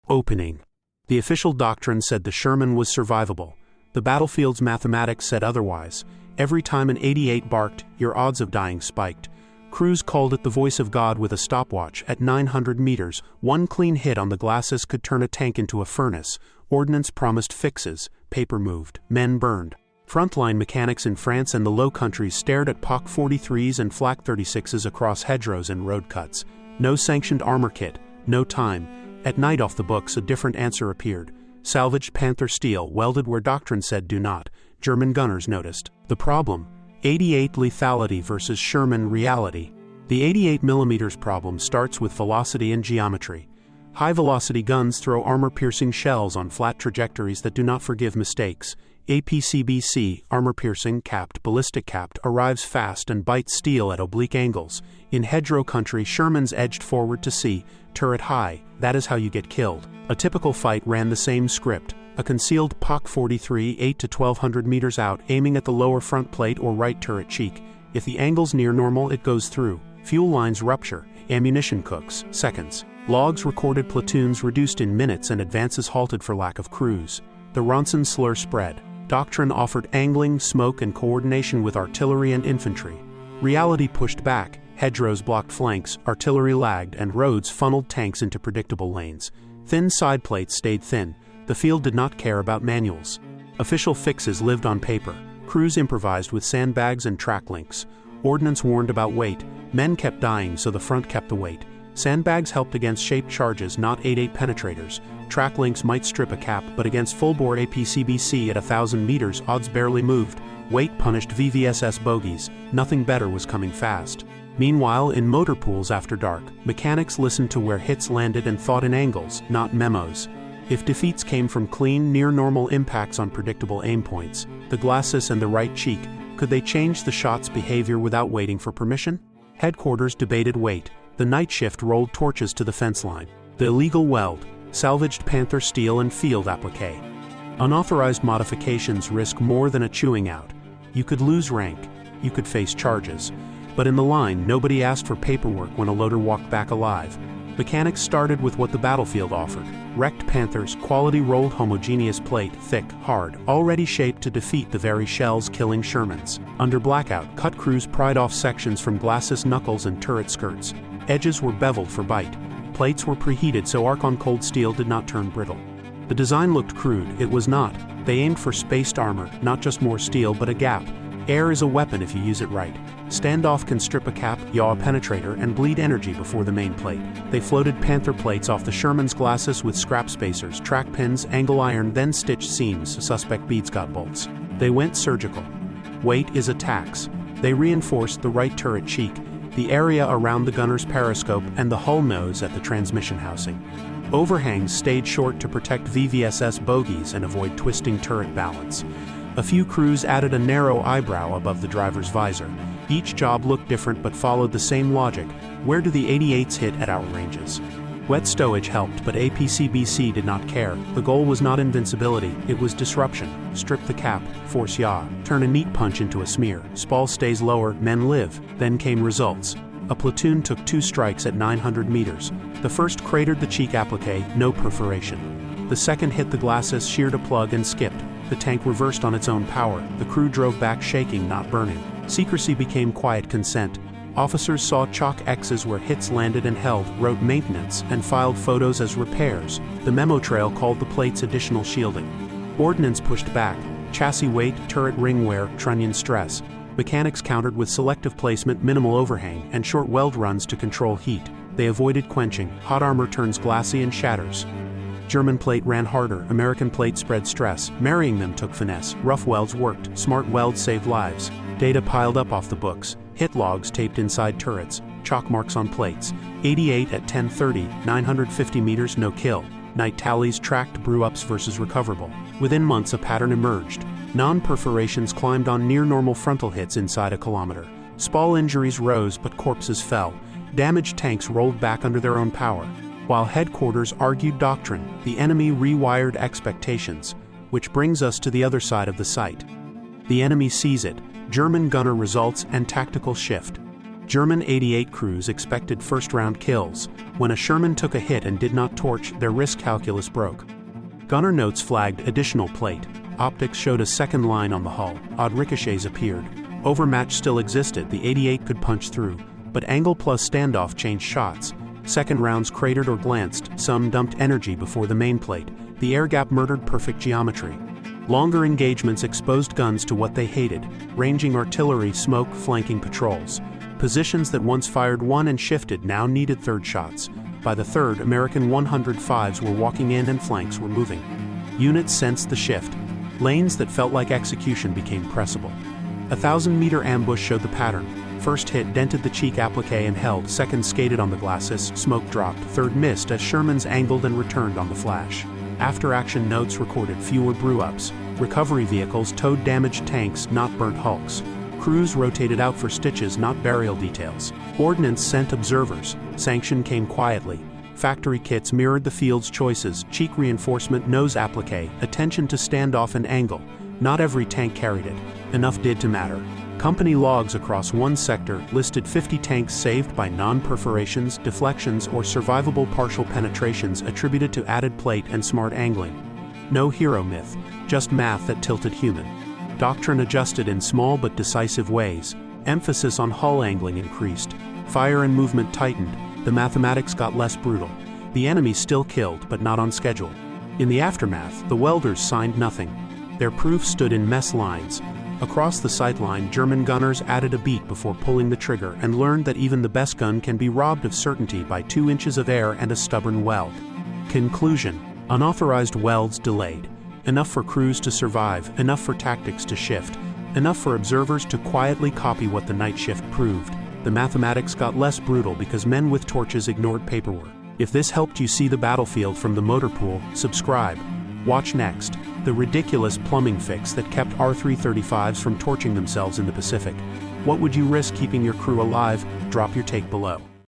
Opening. The official doctrine said the Sherman was survivable. The battlefield's mathematics said otherwise. Every time an 88 barked, your odds of dying spiked. Crews called it the voice of God with a stopwatch. At 900 meters, one clean hit on the glacis could turn a tank into a furnace. Ordnance promised fixes. Paper moved. Men burned. Frontline mechanics in France and the Low Countries stared at POC 43s and flak 36s across hedgerows and road cuts. No sanctioned armor kit. No time. At night off the books a different answer appeared. Salvaged Panther steel, welded where Doctrine said do not. German gunners noticed. The problem: 88 lethality versus Sherman reality. The 88mm problem starts with velocity and geometry. High-velocity guns throw armor-piercing shells on flat trajectories that do not forgive mistakes. APCBC, armor-piercing, capped, ballistic capped, arrives fast and bites steel at oblique angles. In hedgerow country, Shermans edged forward to sea, turret high. That is how you get killed. A typical fight ran the same script. A concealed POC 43 8 to 1200 meters out, aiming at the lower front plate or right turret cheek. If the angle's near normal, it goes through. Fuel lines rupture. Ammunition cooks. Seconds. Logs recorded platoons reduced in minutes and advances halted for lack of crews. The Ronson slur spread. Doctrine offered angling, smoke, and coordination with artillery and infantry. Reality pushed back. Hedgerows blocked flanks, artillery lagged, and roads funneled tanks into predictable lanes. Thin side plates stayed thin. The field did not care about manuals. Official fixes lived on paper. Crews improvised with sandbags and track links. Ordnance warned about weight. Men kept dying, so the front kept the weight. Sandbags helped against shaped charges, not 8-8 penetrators. Track links might strip a cap, but against full-bore APCBC at 1,000 meters, odds barely moved. Weight punished VVSS bogies. Nothing better was coming fast. Meanwhile, in motor pools after dark, mechanics listened to where hits landed and thought in angles, not memos. If defeats came from clean, near-normal impacts on predictable aim points, the glacis and the right cheek, could they change the shot's behavior without waiting for permission? Headquarters debated weight. The night shift rolled torches to the fence line. The illegal weld, salvaged Panther steel and field applique. Unauthorized modifications risk more than a chewing out. You could lose rank. You could face charges. But in the line, nobody asked for paperwork when a loader walked back alive. Mechanics started with what the battlefield offered. Wrecked Panthers, quality rolled homogeneous plate, thick, hard, already shaped to defeat the very shells killing Shermans. Under blackout, cut crews pried off sections from glacis knuckles and turret skirts. Edges were beveled for bite. Plates were preheated so arc on cold steel did not turn brittle. The design looked crude. It was not. They aimed for spaced armor, not just more steel but a gap. Air is a weapon if you use it right. Standoff can strip a cap, yaw a penetrator, and bleed energy before the main plate. They floated Panther plates off the Sherman's glacis with scrap spacers, track pins, angle iron, then stitched seams. Suspect beads got bolts. They went surgical. Weight is a tax. They reinforced the right turret cheek, the area around the gunner's periscope, and the hull nose at the transmission housing. Overhangs stayed short to protect VVSS bogies and avoid twisting turret balance. A few crews added a narrow eyebrow above the driver's visor. Each job looked different but followed the same logic. Where do the 88s hit at our ranges? Wet stowage helped, but APCBC did not care. The goal was not invincibility, it was disruption. Strip the cap, force yaw, turn a neat punch into a smear. Spall stays lower, men live. Then came results. A platoon took 2 strikes at 900 meters. The first cratered the cheek applique, no perforation. The second hit the glacis, sheared a plug, and skipped. The tank reversed on its own power. The crew drove back shaking, not burning. Secrecy became quiet consent. Officers saw chalk X's where hits landed and held, wrote maintenance, and filed photos as repairs. The memo trail called the plates additional shielding. Ordnance pushed back. Chassis weight, turret ring wear, trunnion stress. Mechanics countered with selective placement, minimal overhang, and short weld runs to control heat. They avoided quenching. Hot armor turns glassy and shatters. German plate ran harder, American plate spread stress. Marrying them took finesse. Rough welds worked, smart welds saved lives. Data piled up off the books. Hit logs taped inside turrets. Chalk marks on plates. 88 at 10:30, 950 meters, no kill. Night tallies tracked brew-ups versus recoverable. Within months a pattern emerged. Non-perforations climbed on near-normal frontal hits inside a kilometer. Spall injuries rose but corpses fell. Damaged tanks rolled back under their own power. While headquarters argued doctrine, the enemy rewired expectations, which brings us to the other side of the site. The enemy sees it, German gunner results and tactical shift. German 88 crews expected first-round kills. When a Sherman took a hit and did not torch, their risk calculus broke. Gunner notes flagged additional plate. Optics showed a second line on the hull. Odd ricochets appeared. Overmatch still existed. The 88 could punch through, but angle plus standoff changed shots. Second rounds cratered or glanced. Some dumped energy before the main plate. The air gap murdered perfect geometry. Longer engagements exposed guns to what they hated: ranging artillery, smoke, flanking patrols. Positions that once fired one and shifted now needed third shots. By the third, American 105s were walking in and flanks were moving. Units sensed the shift. Lanes that felt like execution became pressable. A 1,000-meter ambush showed the pattern. First hit dented the cheek applique and held. Second skated on the glacis. Smoke dropped. Third missed as Shermans angled and returned on the flash. After-action notes recorded fewer brew-ups. Recovery vehicles towed damaged tanks, not burnt hulks. Crews rotated out for stitches, not burial details. Ordnance sent observers. Sanction came quietly. Factory kits mirrored the field's choices: cheek reinforcement, nose applique, attention to standoff and angle. Not every tank carried it. Enough did to matter. Company logs across one sector listed 50 tanks saved by non-perforations, deflections, or survivable partial penetrations attributed to added plate and smart angling. No hero myth, just math that tilted human. Doctrine adjusted in small but decisive ways. Emphasis on hull angling increased. Fire and movement tightened. The mathematics got less brutal. The enemy still killed, but not on schedule. In the aftermath, the welders signed nothing. Their proof stood in mess lines. Across the sight line, German gunners added a beat before pulling the trigger and learned that even the best gun can be robbed of certainty by 2 inches of air and a stubborn weld. Conclusion: unauthorized welds delayed. Enough for crews to survive, enough for tactics to shift, enough for observers to quietly copy what the night shift proved. The mathematics got less brutal because men with torches ignored paperwork. If this helped you see the battlefield from the motor pool, subscribe. Watch next: the ridiculous plumbing fix that kept R-335s from torching themselves in the Pacific. What would you risk keeping your crew alive? Drop your take below.